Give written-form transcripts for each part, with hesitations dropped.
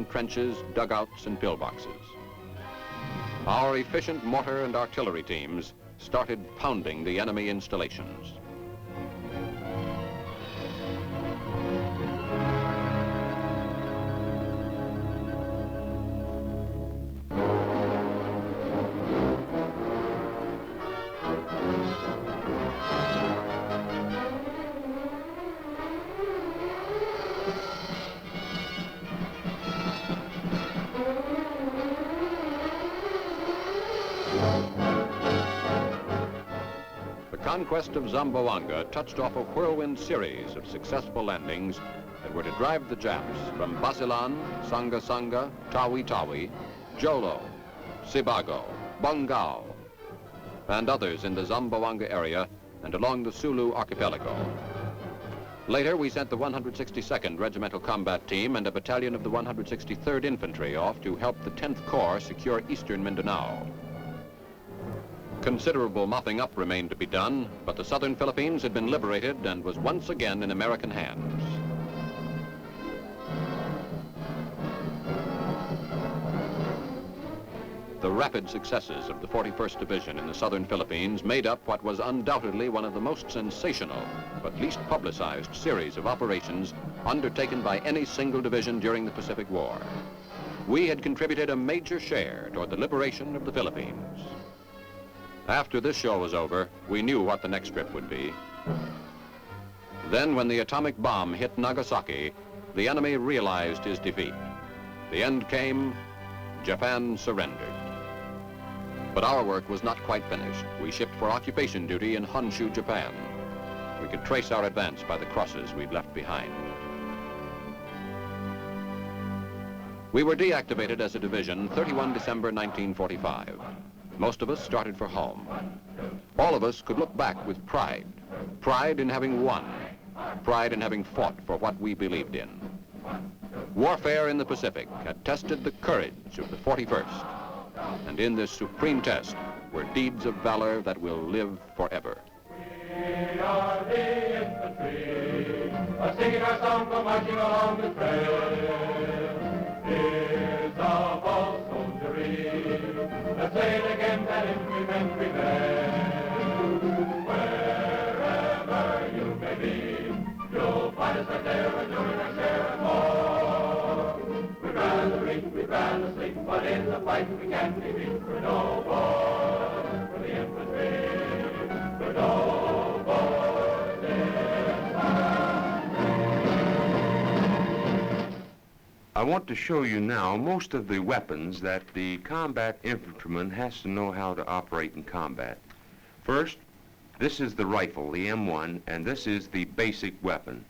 trenches, dugouts, and pillboxes. Our efficient mortar and artillery teams started pounding the enemy installations. The conquest of Zamboanga touched off a whirlwind series of successful landings that were to drive the Japs from Basilan, Sanga Sanga, Tawi Tawi, Jolo, Sibago, Bongao, and others in the Zamboanga area and along the Sulu archipelago. Later, we sent the 162nd Regimental Combat Team and a battalion of the 163rd Infantry off to help the 10th Corps secure eastern Mindanao. Considerable mopping up remained to be done, but the southern Philippines had been liberated and was once again in American hands. The rapid successes of the 41st Division in the southern Philippines made up what was undoubtedly one of the most sensational, but least publicized series of operations undertaken by any single division during the Pacific War. We had contributed a major share toward the liberation of the Philippines. After this show was over, we knew what the next trip would be. Then, when the atomic bomb hit Nagasaki, the enemy realized his defeat. The end came, Japan surrendered. But our work was not quite finished. We shipped for occupation duty in Honshu, Japan. We could trace our advance by the crosses we'd left behind. We were deactivated as a division 31 December 1945. Most of us started for home. All of us could look back with pride. Pride in having won. Pride in having fought for what we believed in. Warfare in the Pacific had tested the courage of the 41st. And in this supreme test were deeds of valor that will live forever. We are the infantry, singing our song, go marching along the trail. Here's the false soldiery. Let's say it again, that infantryman. Wherever you may be, you'll find us right there and doing our share and more. We'd rather eat, we'd rather sleep, but in the fight we can't be beat. For no war, for the infantry, for no war this country. I want to show you now most of the weapons that the combat infantryman has to know how to operate in combat. First, this is the rifle, the M1, and this is the basic weapon.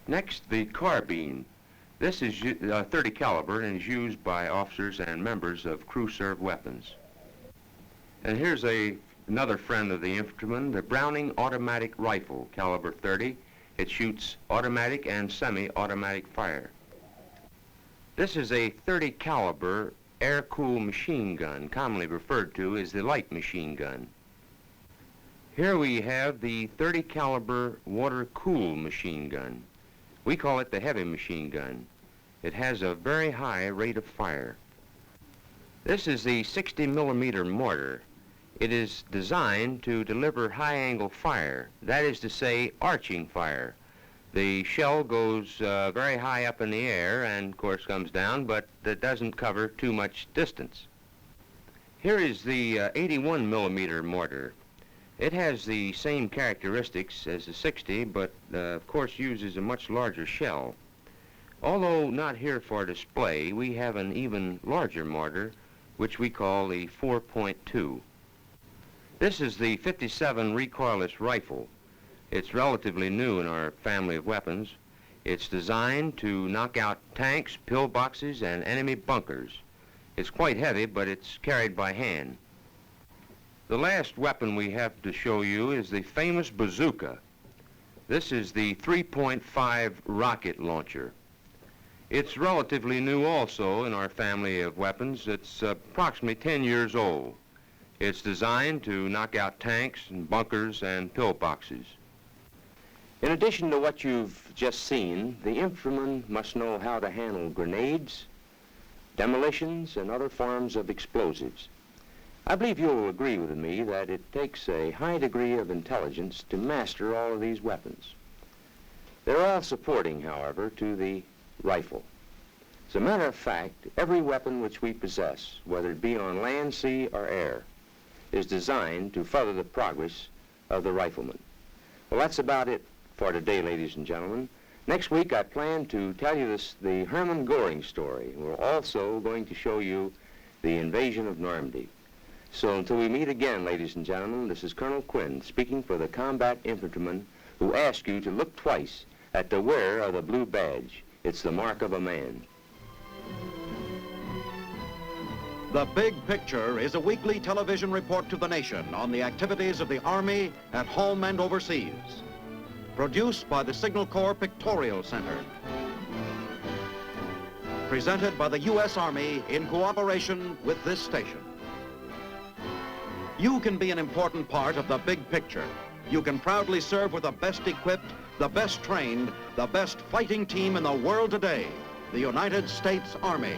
Next, the carbine. This is 30 caliber and is used by officers and members of crew-served weapons. And here's another friend of the infantryman, the Browning automatic rifle, caliber 30. It shoots automatic and semi-automatic fire. This is a 30 caliber air-cooled machine gun, commonly referred to as the light machine gun. Here we have the 30 caliber water-cooled machine gun. We call it the heavy machine gun. It has a very high rate of fire. This is the 60 millimeter mortar. It is designed to deliver high-angle fire, that is to say, arching fire. The shell goes very high up in the air and, of course, comes down, but it doesn't cover too much distance. Here is the 81 millimeter mortar. It has the same characteristics as the 60, but, of course, uses a much larger shell. Although not here for display, we have an even larger mortar, which we call the 4.2. This is the 57 recoilless rifle. It's relatively new in our family of weapons. It's designed to knock out tanks, pillboxes, and enemy bunkers. It's quite heavy, but it's carried by hand. The last weapon we have to show you is the famous bazooka. This is the 3.5 rocket launcher. It's relatively new also in our family of weapons. It's approximately 10 years old. It's designed to knock out tanks and bunkers and pillboxes. In addition to what you've just seen, the infantryman must know how to handle grenades, demolitions, and other forms of explosives. I believe you'll agree with me that it takes a high degree of intelligence to master all of these weapons. They're all supporting, however, to the rifle. As a matter of fact, every weapon which we possess, whether it be on land, sea, or air, is designed to further the progress of the rifleman. Well, that's about it for today, ladies and gentlemen. Next week, I plan to tell you the Hermann Göring story. We're also going to show you the invasion of Normandy. So until we meet again, ladies and gentlemen, this is Colonel Quinn speaking for the combat infantryman who asks you to look twice at the wearer of the blue badge. It's the mark of a man. The Big Picture is a weekly television report to the nation on the activities of the Army at home and overseas. Produced by the Signal Corps Pictorial Center. Presented by the U.S. Army in cooperation with this station. You can be an important part of the big picture. You can proudly serve with the best equipped, the best trained, the best fighting team in the world today, the United States Army.